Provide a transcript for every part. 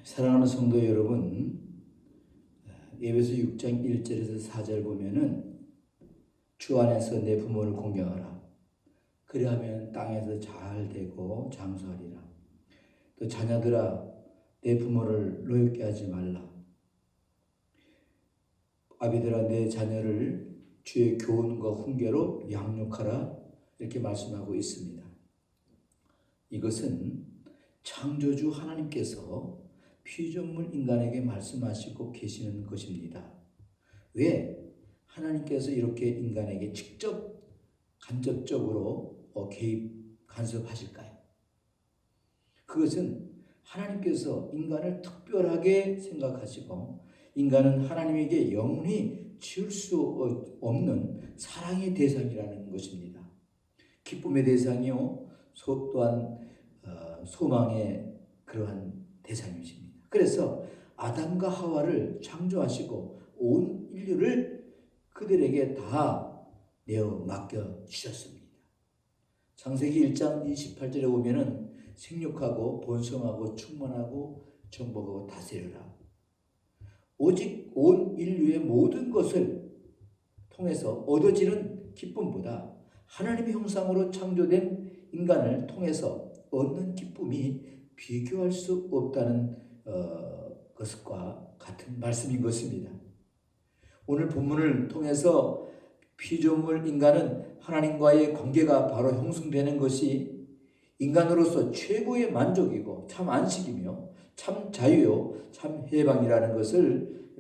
사랑하는 성도 여러분, 에베소 6장 1절에서 4절 보면은 주 안에서 내 부모를 공경하라. 그리하면 땅에서 잘 되고 장수하리라. 또 자녀들아 내 부모를 노엽게 하지 말라. 아비들아 내 자녀를 주의 교훈과 훈계로 양육하라. 이렇게 말씀하고 있습니다. 이것은 창조주 하나님께서 피조물 인간에게 말씀하시고 계시는 것입니다. 왜 하나님께서 이렇게 인간에게 직접 간접적으로 간섭하실까요? 그것은 하나님께서 인간을 특별하게 생각하시고 인간은 하나님에게 영원히 지울 수 없는 사랑의 대상이라는 것입니다. 기쁨의 대상이요, 또한 소망의 그러한 대상이십니다. 그래서 아담과 하와를 창조하시고 온 인류를 그들에게 다 내어 맡겨 주셨습니다. 창세기 1장 28절에 보면은 생육하고 번성하고 충만하고 정복하고 다스려라. 오직 온 인류의 모든 것을 통해서 얻어지는 기쁨보다 하나님의 형상으로 창조된 인간을 통해서 얻는 기쁨이 비교할 수 없다는 것과 같은 말씀인 것입니다. 오늘 본문을 통해서 피조물 인간은 하나님과의 관계가 바로 형성되는 것이 인간으로서 최고의 만족이고 참 안식이며 참 자유요 참 해방이라는 것을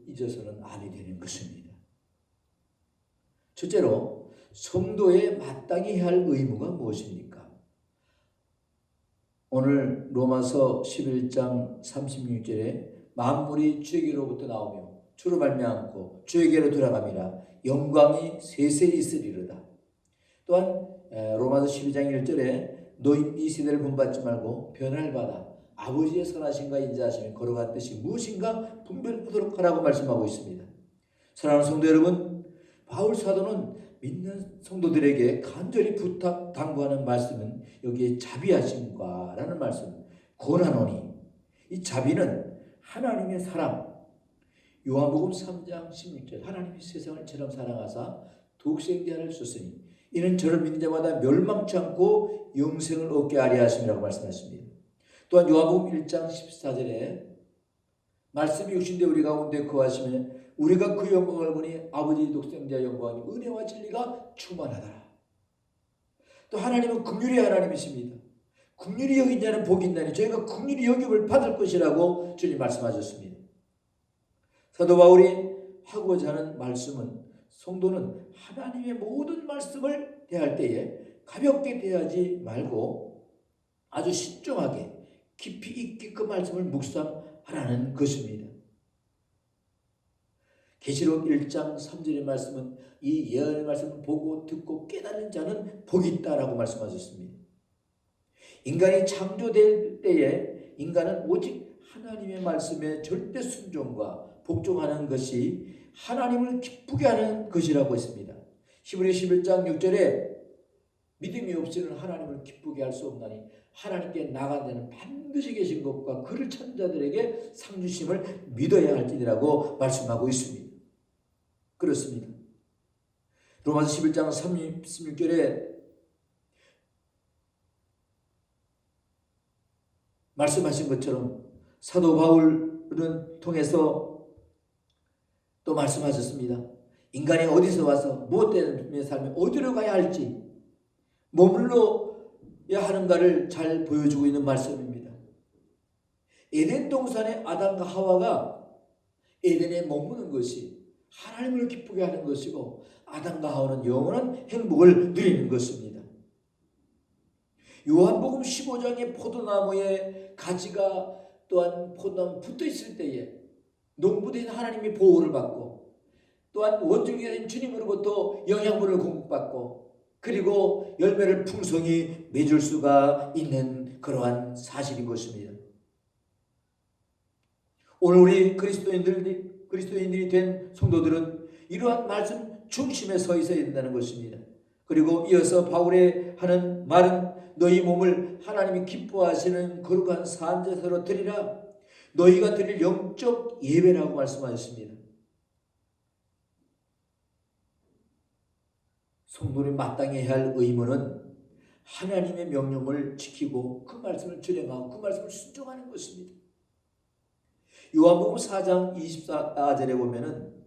잊어서는 아니 되는 것입니다. 첫째로 성도의 마땅히 할 의무가 무엇입니까? 오늘 로마서 11장 36절에 만물이 주에게로부터 나오며 주로 말미암고 주에게로 돌아갑니다. 영광이 세세히 있으리로다. 또한 로마서 12장 1절에 너희 이 세대를 본받지 말고 변화를 받아 아버지의 선하심과 인자하심이 걸어간 뜻이 무엇인가 분별하도록 하라고 말씀하고 있습니다. 사랑하는 성도 여러분, 바울 사도는 믿는 성도들에게 간절히 부탁 당부하는 말씀은 여기에 자비하심과라는 말씀, 권하노니 이 자비는 하나님의 사랑, 요한복음 3장 16절 하나님이 세상을 처럼 사랑하사 독생자를 주셨으니 이는 저를 믿는 자마다 멸망치 않고 영생을 얻게 하려 하심이라고 말씀하십니다. 또한 요한복음 1장 14절에 말씀이 육신되 우리 가운데 거하시며 우리가 그 영광을 보니 아버지 독생자 영광이 은혜와 진리가 충만하더라. 또 하나님은 긍휼의 하나님이십니다. 긍휼히 여긴 자는 복이 있나니 저희가 긍휼히 여김을 받을 것이라고 주님 말씀하셨습니다. 사도 바울이 하고자 하는 말씀은 성도는 하나님의 모든 말씀을 대할 때에 가볍게 대하지 말고 아주 신중하게 깊이 있게 그 말씀을 묵상하라는 것입니다. 계시록 1장 3절의 말씀은 이 예언의 말씀을 보고 듣고 깨달은 자는 복이 있다라고 말씀하셨습니다. 인간이 창조될 때에 인간은 오직 하나님의 말씀에 절대 순종과 복종하는 것이 하나님을 기쁘게 하는 것이라고 했습니다. 히브리 11장 6절에 믿음이 없이는 하나님을 기쁘게 할 수 없나니 하나님께 나간 자는 반드시 계신 것과 그를 찾는 자들에게 상 주심을 믿어야 할지니라고 말씀하고 있습니다. 그렇습니다. 로마서 11장 36절에 말씀하신 것처럼 사도 바울은 통해서 또 말씀하셨습니다. 인간이 어디서 와서 무엇 때문에 살며 어디로 가야 할지 머물러야 하는가를 잘 보여주고 있는 말씀입니다. 에덴 동산의 아담과 하와가 에덴에 머무는 것이 하나님을 기쁘게 하는 것이고 아담과 하와는 영원한 행복을 누리는 것입니다. 요한복음 15장의 포도나무에 가지가 또한 포도나무 붙어 있을 때에 농부된 하나님의 보호를 받고 또한 원중이 된 주님으로부터 영양분을 공급받고 그리고 열매를 풍성히 맺을 수가 있는 그러한 사실인 것입니다. 오늘 우리 그리스도인들이 된 성도들은 이러한 말씀 중심에 서 있어야 된다는 것입니다. 그리고 이어서 바울의 하는 말은 너희 몸을 하나님이 기뻐하시는 거룩한 산제사로 드리라. 너희가 드릴 영적 예배라고 말씀하셨습니다. 성도는 마땅히 해야 할 의무는 하나님의 명령을 지키고 그 말씀을 준행하고 그 말씀을 순종하는 것입니다. 요한복음 4장 24절에 보면은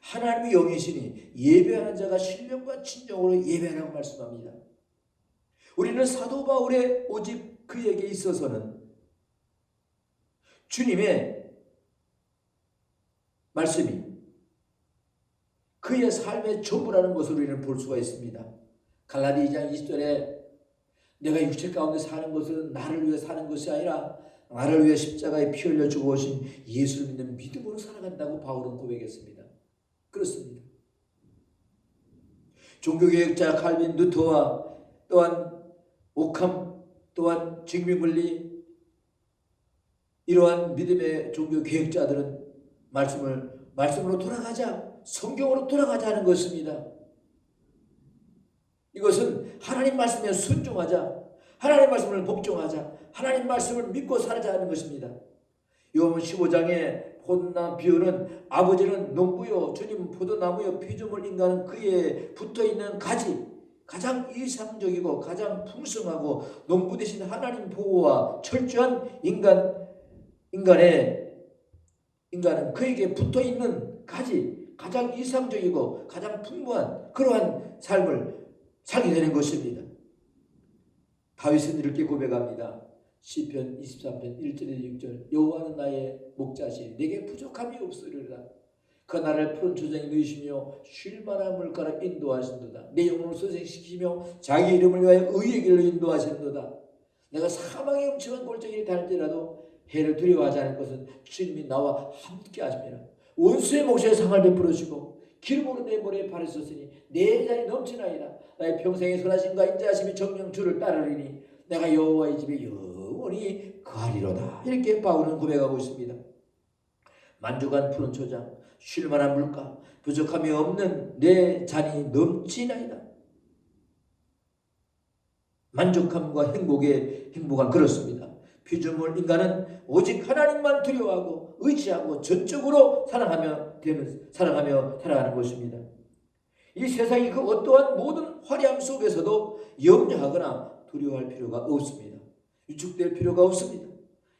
하나님의 영이시니 예배하는 자가 신령과 진정으로 예배하라고 말씀합니다. 우리는 사도 바울의 오직 그에게 있어서는 주님의 말씀이 그의 삶의 전부라는 것을 우리는 볼 수가 있습니다. 갈라디 2장 20절에 내가 육체 가운데 사는 것은 나를 위해 사는 것이 아니라 나를 위해 십자가에 피 흘려 죽어오신 예수를 믿는 믿음으로 살아간다고 바울은 고백했습니다. 그렇습니다. 종교개혁자 칼빈 루터와 또한 오캄 또한 징비물리 이러한 믿음의 종교개혁자들은 말씀으로 돌아가자, 성경으로 돌아가자는 것입니다. 이것은 하나님 말씀에 순종하자, 하나님 말씀을 복종하자, 하나님 말씀을 믿고 살자는 것입니다. 요한복음 15장에 포도나 비유는 아버지는 농부요 주님은 포도나무요 피조물 인간은 그에 붙어있는 가지, 가장 이상적이고 가장 풍성하고 농부 대신 하나님 보호와 철저한 인간은 그에게 붙어있는 가지, 가장 이상적이고 가장 풍부한 그러한 삶을 살게 되는 것입니다. 다윗은 이렇게 고백합니다. 시편 23편 1절에서 6절 여호와는 나의 목자시니 내게 부족함이 없으리로다. 그 나를 푸른 조정에 누이시며 쉴 만한 물가로 인도하신도다. 내 영혼을 소생시키시며 자기 이름을 위하여 의의 길로 인도하시는도다. 내가 사망의 음침한 골짜기를 달지라도 해를 두려워하지 않을 것은 주님이 나와 함께 하십니다. 원수의 목소리에 상을 베풀어 주시고 기름으로 내 머리에 발을 썼으니 내 잔이 넘치나이다. 나의 평생의 선하심과 인자하심이 정령 주를 따르리니 내가 여호와의 집에 영원히 거하리로다. 이렇게 바울은 고백하고 있습니다. 만족한 푸른 초장, 쉴만한 물가, 부족함이 없는 내 잔이 넘치나이다. 만족함과 행복한 그렇습니다. 피조물 인간은 오직 하나님만 두려워하고 의지하고 전적으로 사랑하며 살아가는 것입니다. 이 세상이 그 어떠한 모든 화려함 속에서도 염려하거나 두려워할 필요가 없습니다. 위축될 필요가 없습니다.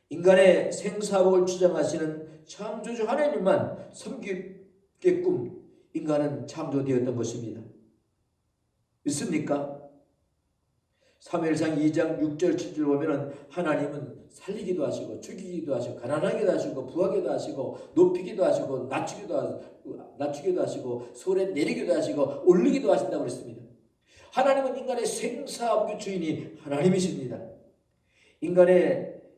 인간의 생사복을 주장하시는 창조주 하나님만 섬기게끔 인간은 창조되었던 것입니다. 믿습니까? 사무엘상 2장 6절 7절 보면은 하나님은 살리기도 하시고 죽이기도 하시고 가난하기도 하시고 부하기도 하시고 높이기도 하시고 낮추기도 하시고 소래 내리기도 하시고 올리기도 하신다고 그랬습니다. 하나님은 인간의 생사복의 주인이 하나님이십니다.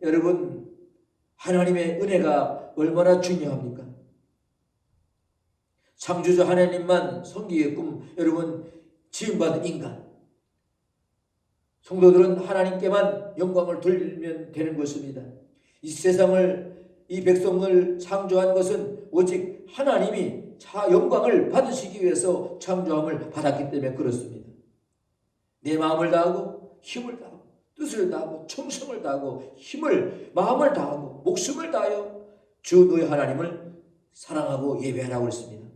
여러분 하나님의 은혜가 얼마나 중요합니까? 창조주 하나님만 섬기게끔 여러분 지음받은 인간 성도들은 하나님께만 영광을 돌리면 되는 것입니다. 이 세상을 이 백성을 창조한 것은 오직 하나님이 영광을 받으시기 위해서 창조함을 받았기 때문에 그렇습니다. 내 마음을 다하고 힘을 다하고 뜻을 다하고 충성을 다하고 마음을 다하고 목숨을 다하여 주 너의 하나님을 사랑하고 예배하라고 했습니다.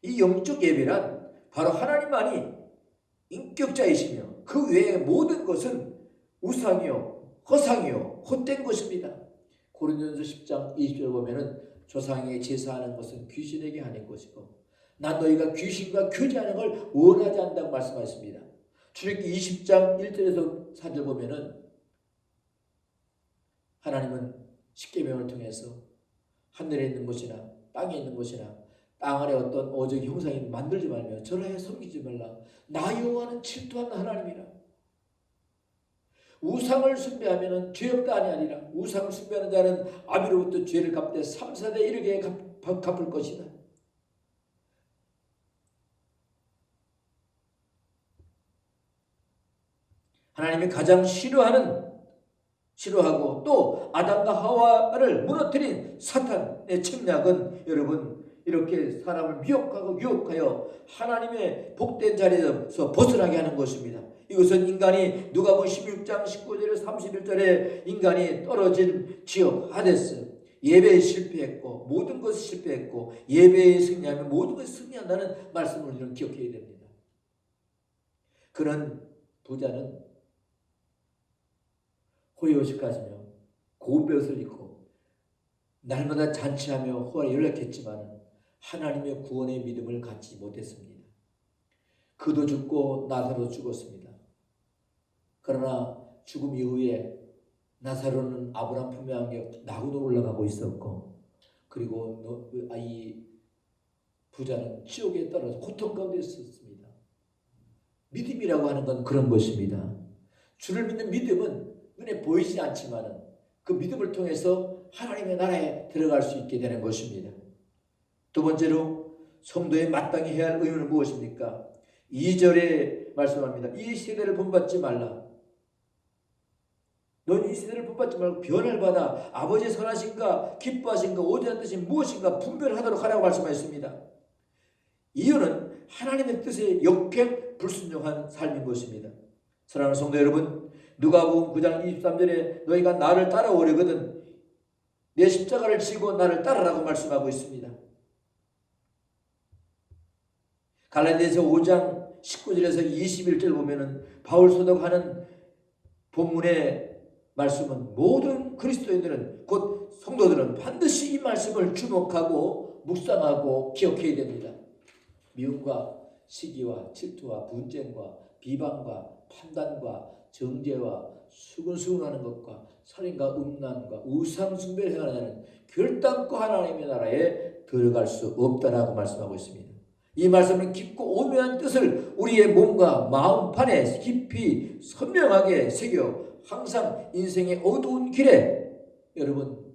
이 영적 예배란 바로 하나님만이 인격자이시며 그 외의 모든 것은 우상이요 허상이요 헛된 것입니다. 고린도전서 10장 20절 보면은 조상에게 제사하는 것은 귀신에게 하는 것이고 난 너희가 귀신과 교제하는 걸 원하지 않는다고 말씀하셨습니다. 출애굽기 20장 1절에서 4절 보면은 하나님은 십계명을 통해서 하늘에 있는 것이나 땅에 있는 것이나 땅 아래 어떤 어적 형상이 만들지 말며 절하여 섬기지 말라. 나 여호와는 질투하는 하나님이라. 우상을 숭배하면 죄 없다니 아니라 우상을 숭배하는 자는 아비로부터 죄를 갚되 3, 4대 이르게 갚을 것이다. 하나님이 가장 싫어하고 또 아담과 하와를 무너뜨린 사탄의 침략은 여러분 이렇게 사람을 미혹하고 유혹하여 하나님의 복된 자리에서 벗어나게 하는 것입니다. 이것은 인간이 누가복음 16장 19절에 31절에 인간이 떨어진 지역 하데스, 예배에 실패했고 모든 것이 실패했고 예배에 승리하면 모든 것이 승리한다는 말씀을 우리는 기억해야 됩니다. 그런 부자는 호의호식 가지며 고운 옷을 입고 날마다 잔치하며 호화를 연락했지만 하나님의 구원의 믿음을 갖지 못했습니다. 그도 죽고 나사로도 죽었습니다. 그러나 죽음 이후에 나사로는 아브라함 품에 안겨 나그네로 올라가고 있었고, 그리고 이 부자는 지옥에 떨어져 고통 가운데 있었습니다. 믿음이라고 하는 건 그런 것입니다. 주를 믿는 믿음은 눈에 보이지 않지만 그 믿음을 통해서 하나님의 나라에 들어갈 수 있게 되는 것입니다. 두 번째로 성도의 마땅히 해야 할 의무는 무엇입니까? 2절에 말씀합니다. 이 세대를 본받지 말라. 너는 이 세대를 본받지 말고 변을 받아 아버지의 선하신가 기뻐하신가 오직한 뜻이 무엇인가 분별하도록 하라고 말씀하셨습니다. 이유는 하나님의 뜻에 역행 불순종한 삶인 것입니다. 사랑하는 성도 여러분, 누가복음 9장 23절에 너희가 나를 따라오려거든 내 십자가를 지고 나를 따르라고 말씀하고 있습니다. 갈라디아서 5장 19절에서 21절 보면은 바울 소독하는 본문의 말씀은 모든 그리스도인들은 곧 성도들은 반드시 이 말씀을 주목하고 묵상하고 기억해야 됩니다. 미움과 시기와 질투와 분쟁과 비방과 판단과 정죄와 수근수근하는 것과 살인과 음란과 우상 숭배를 행하는 자는 결단코 하나님의 나라에 들어갈 수 없다라고 말씀하고 있습니다. 이 말씀은 깊고 오묘한 뜻을 우리의 몸과 마음판에 깊이 선명하게 새겨 항상 인생의 어두운 길에, 여러분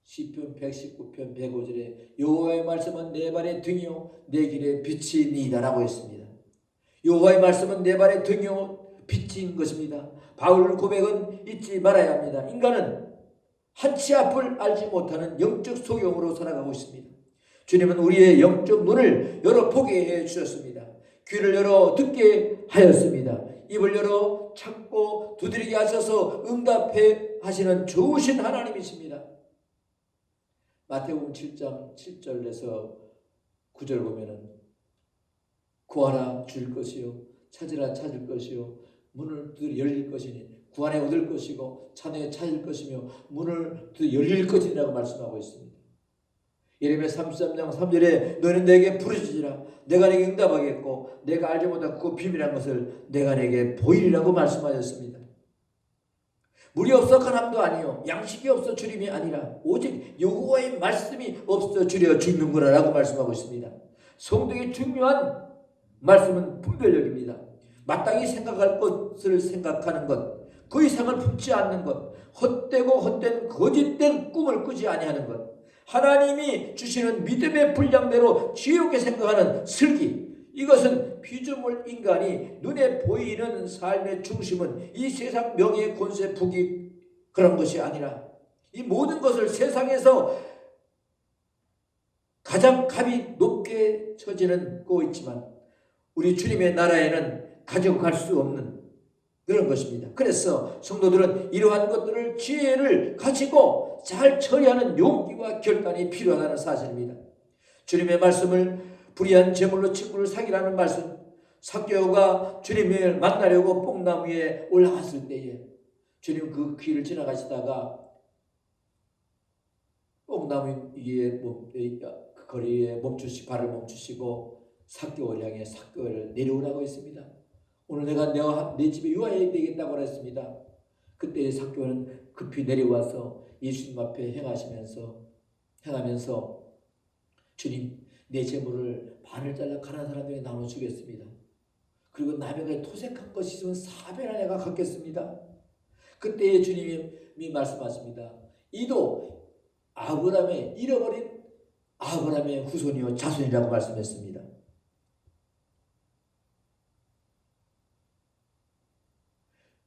시편 119편 105절에 여호와의 말씀은 내 발의 등이요 내 길의 빛이니이다 라고 했습니다. 여호와의 말씀은 내 발의 등이요 빛인 것입니다. 바울 고백은 잊지 말아야 합니다. 인간은 한치 앞을 알지 못하는 영적 소경으로 살아가고 있습니다. 주님은 우리의 영적 눈을 열어 보게 해 주셨습니다. 귀를 열어 듣게 하였습니다. 입을 열어 찾고 두드리게 하셔서 응답해 하시는 좋으신 하나님이십니다. 마태복음 7장 7절에서 9절 보면은 구하라 줄 것이요 찾으라 찾을 것이요 문을 두드려 열릴 것이니 구하에 얻을 것이고 찾으에 찾을 것이며 문을 두드려 열릴 것이라고 말씀하고 있습니다. 예레미야 33장 3절에 너는 내게 부르짖으라 내가 내게 응답하겠고 내가 알지 못한 그 비밀한 것을 내가 내게 보이리라고 말씀하셨습니다. 물이 없어 가난도 아니요 양식이 없어 주림이 아니라 오직 여호와의 말씀이 없어 주려 죽는 거라고 말씀하고 있습니다. 성도에게 중요한 말씀은 분별력입니다. 마땅히 생각할 것을 생각하는 것, 그 이상을 품지 않는 것, 헛되고 헛된 거짓된 꿈을 꾸지 아니하는 것, 하나님이 주시는 믿음의 분량대로 지혜롭게 생각하는 슬기, 이것은 피조물 인간이 눈에 보이는 삶의 중심은 이 세상 명예 권세 부귀 그런 것이 아니라 이 모든 것을 세상에서 가장 값이 높게 처지는 거 있지만 우리 주님의 나라에는 가져갈 수 없는 그런 것입니다. 그래서 성도들은 이러한 것들을 지혜를 가지고 잘 처리하는 용기와 결단이 필요하다는 사실입니다. 주님의 말씀을 불의한 제물로 친구를 사귀라는 말씀, 삭개오가 주님을 만나려고 뽕나무 위에 올라갔을 때에 주님 그 길을 지나가시다가 뽕나무 위에 그 거리에 발을 멈추시고 삭개오를 향해 삭개오를 내려오라고 했습니다. 오늘 내가 내 집에 유하해야 되겠다고 했습니다. 그때 삭개오는 급히 내려와서 예수님 앞에 행하면서 주님 내 재물을 반을 잘라 가난한 사람에게 나눠주겠습니다. 그리고 남에게 토색한 것이 있으면 4배나 내가 갚겠습니다. 그때 주님이 말씀하십니다. 이도 아브라함의 잃어버린 아브라함의 후손이요 자손이라고 말씀했습니다.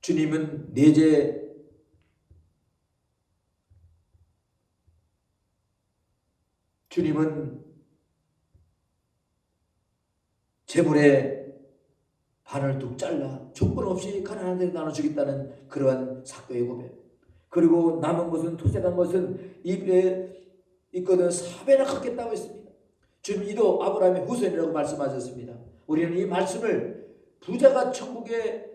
주님은 재물의 반을 뚝 잘라 조건 없이 가난한 데로 나눠주겠다는 그러한 사도의 고백. 그리고 남은 것은 토색한 것은 입에 있거든 4배나 갚겠다고 했습니다. 주님 이도 아브라함의 후손이라고 말씀하셨습니다. 우리는 이 말씀을 부자가 천국에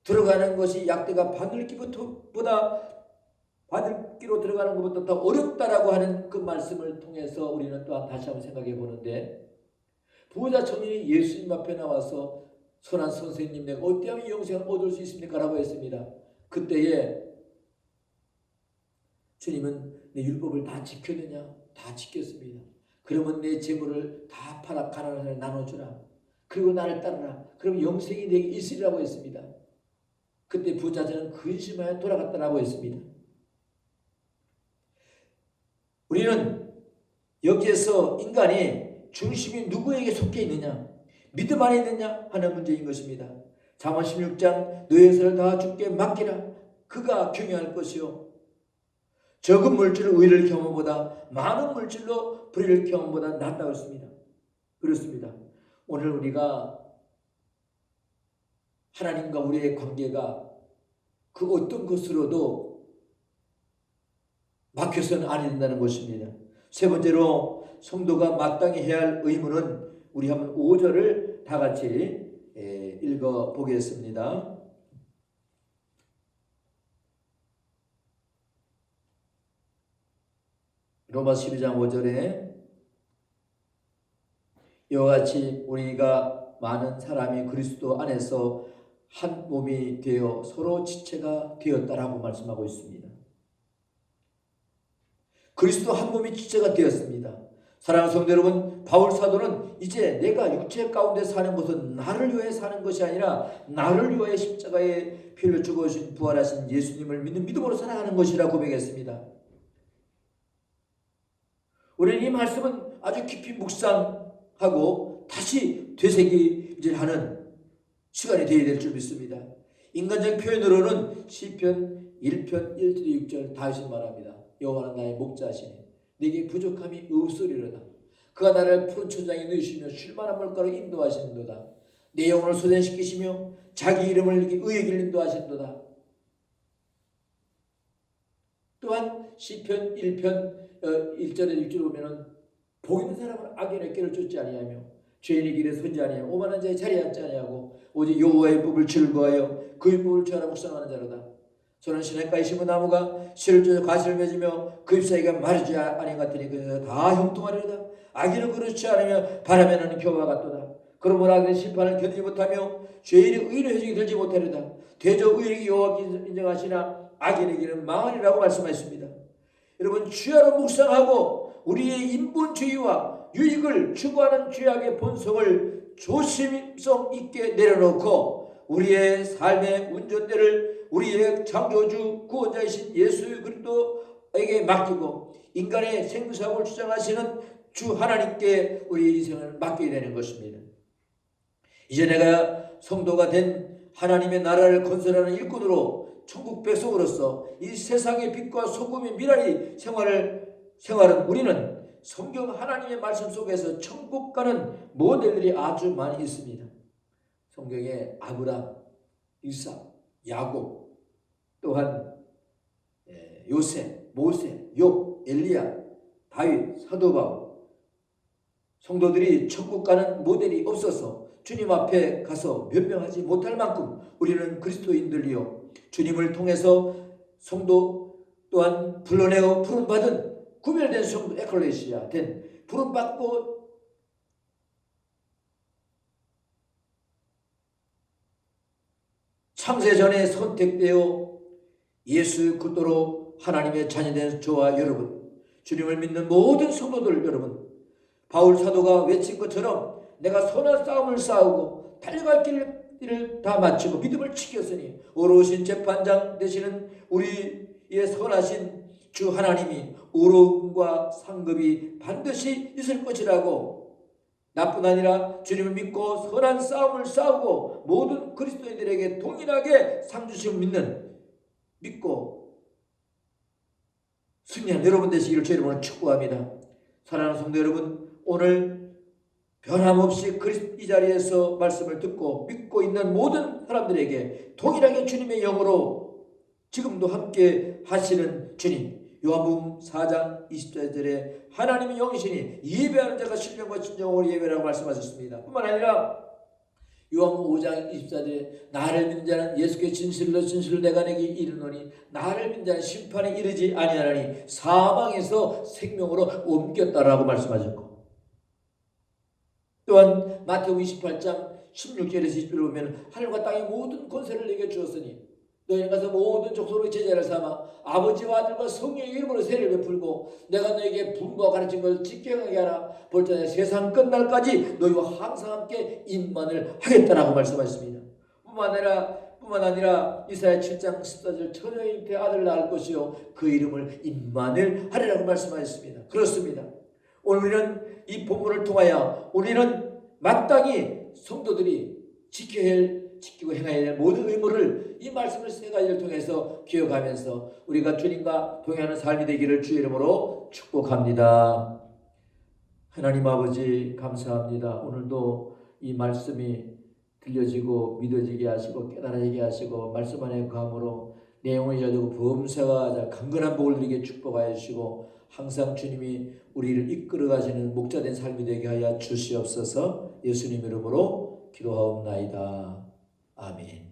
들어가는 것이 약대가 바늘기로 들어가는 것보다 더 어렵다라고 하는 그 말씀을 통해서 우리는 또한 다시 한번 생각해 보는데, 부자 청년이 예수님 앞에 나와서 선한 선생님 내가 어찌하면 영생을 얻을 수 있습니까? 라고 했습니다. 그때에 주님은 내 율법을 다 지켰느냐? 다 지켰습니다. 그러면 내 재물을 다 팔아 가난한 사람에 나눠주라. 그리고 나를 따르라. 그럼 영생이 내게 있으리라고 했습니다. 그때 부자는 근심하여 돌아갔다라고 했습니다. 우리는 여기에서 인간이 중심이 누구에게 속해 있느냐, 믿음 안에 있느냐 하는 문제인 것입니다. 잠언 16장 너의 것을 다 주께 맡기라. 그가 경영할 것이요 적은 물질로 의를 경험보다 많은 물질로 불의를 경험보다 낫다고 했습니다. 그렇습니다. 오늘 우리가 하나님과 우리의 관계가 그 어떤 것으로도 막혀서는 안 된다는 것입니다. 세 번째로 성도가 마땅히 해야 할 의무는, 우리 한번 5절을 다 같이 읽어 보겠습니다. 로마서 12장 5절에 이와 같이 우리가 많은 사람이 그리스도 안에서 한 몸이 되어 서로 지체가 되었다라고 말씀하고 있습니다. 그리스도 한 몸이 지체가 되었습니다. 사랑하는 성도 여러분, 바울 사도는 이제 내가 육체 가운데 사는 것은 나를 위해 사는 것이 아니라 나를 위해 십자가에 피를 죽으신 부활하신 예수님을 믿는 믿음으로 살아가는 것이라 고백했습니다. 우리는 이 말씀은 아주 깊이 묵상하고 다시 되새김질하는 시간이 되어야 될 줄 믿습니다. 인간적 표현으로는 시편 1편 1절 6절 다윗이 말합니다. 여호와는 나의 목자시니 내게 부족함이 없으리로다. 그가 나를 푸른 초장에 누이시며 쉴만한 물가로 인도하시는도다. 내 영혼을 소생시키시며 자기 이름을 의의 길 인도하시는도다. 또한 시편 1편 1절에 6절에 보면은 복 있는 사람은 악인의 길을 쫓지 아니하며 죄인의 길에 서지 아니하며 오만한 자의 자리에 앉지 아니하고 오직 여호와의 법을 즐거워하여 그의 법을 죄하라 묵상하는 자로다. 저는 시냇가에 심은 나무가 씨를 쫓아 가시를 맺으며 그 잎사귀가 마르지 아니 같으니 그래서 다 형통하리로다. 악인은 그렇지 않으며 바람에 나는 겨와 같도다. 그러므로 악인 심판을 견디지 못하며 죄인의 의인의 회중이 들지 못하리로다. 대저 의인에게 여호와께 인정하시나 악인의 길은 망하리라고 말씀하셨습니다. 여러분, 주야로 묵상하고 우리의 인본주의와 유익을 추구하는 죄악의 본성을 조심성 있게 내려놓고 우리의 삶의 운전대를 우리의 창조주 구원자이신 예수 그리스도에게 맡기고 인간의 생사고를 주장하시는 주 하나님께 우리의 인생을 맡겨야 되는 것입니다. 이제 내가 성도가 된 하나님의 나라를 건설하는 일꾼으로 천국 백성으로서 이 세상의 빛과 소금의 미랄이 생활은 우리는 성경 하나님의 말씀 속에서 천국 가는 모델들이 아주 많이 있습니다. 성경에 아브람, 이삭, 야곱, 또한 요셉, 모세, 욥, 엘리야, 다윗, 사도 바울, 성도들이 천국 가는 모델이 없어서 주님 앞에 가서 변명하지 못할 만큼 우리는 그리스도인들이요 주님을 통해서 성도 또한 불러내어 부름받은 구별된 성도 에클레시아 된 부름받고 창세전에 선택되어 예수 그리스도로 하나님의 자녀된 저와 여러분, 주님을 믿는 모든 성도들 여러분, 바울 사도가 외친 것처럼 내가 선한 싸움을 싸우고 달려갈 길을 다 마치고 믿음을 지켰으니 의로우신 재판장 되시는 우리의 선하신 주 하나님이 의로움과 상급이 반드시 있을 것이라고, 나뿐 아니라 주님을 믿고 선한 싸움을 싸우고 모든 그리스도인들에게 동일하게 상 주심을 믿고 승리한 여러분 되시기를 주 이름으로 축복합니다. 사랑하는 성도 여러분, 오늘 변함없이 이 자리에서 말씀을 듣고 믿고 있는 모든 사람들에게 동일하게 주님의 영으로 지금도 함께 하시는 주님, 요한복음 4장 24절에 하나님의 영이시니 예배하는 자가 신령과 진정으로 예배라고 말씀하셨습니다. 뿐만 아니라 요한복음 5장 24절에 나를 믿는 자는 예수께 진실로 내가 내게 이르노니 나를 믿는 자는 심판에 이르지 아니하나니 사망에서 생명으로 옮겼다라고 말씀하셨고, 또한 마태복음 28장 16절에서 20절을 보면 하늘과 땅의 모든 권세를 내게 주었으니 너희는 가서 모든 족속으로 제자를 삼아 아버지와 아들과 성령의 이름으로 세례를 베풀고 내가 너에게 분부와 가르친 걸 지켜가게 하라. 볼지어다 세상 끝날까지 너희와 항상 함께 임만을 하겠다라고 말씀하셨습니다. 뿐만 아니라 이사야 7장 14절 처녀의 잉태 아들을 낳을 것이요 그 이름을 임만을 하리라고 말씀하셨습니다. 그렇습니다. 오늘은 이 본문을 통하여 우리는 마땅히 성도들이 지키고 행해야 할 모든 의무를 이 말씀을 세 가지를 통해서 기억하면서 우리가 주님과 동행하는 삶이 되기를 주의 이름으로 축복합니다. 하나님 아버지 감사합니다. 오늘도 이 말씀이 들려지고 믿어지게 하시고 깨달아지게 하시고 말씀 안에 감으로 내용을 이어지고 범사가 강건한 복을 누리게 축복하여 주시고 항상 주님이 우리를 이끌어 가시는 목자된 삶이 되게 하여 주시옵소서. 예수님 이름으로 기도하옵나이다. 아멘.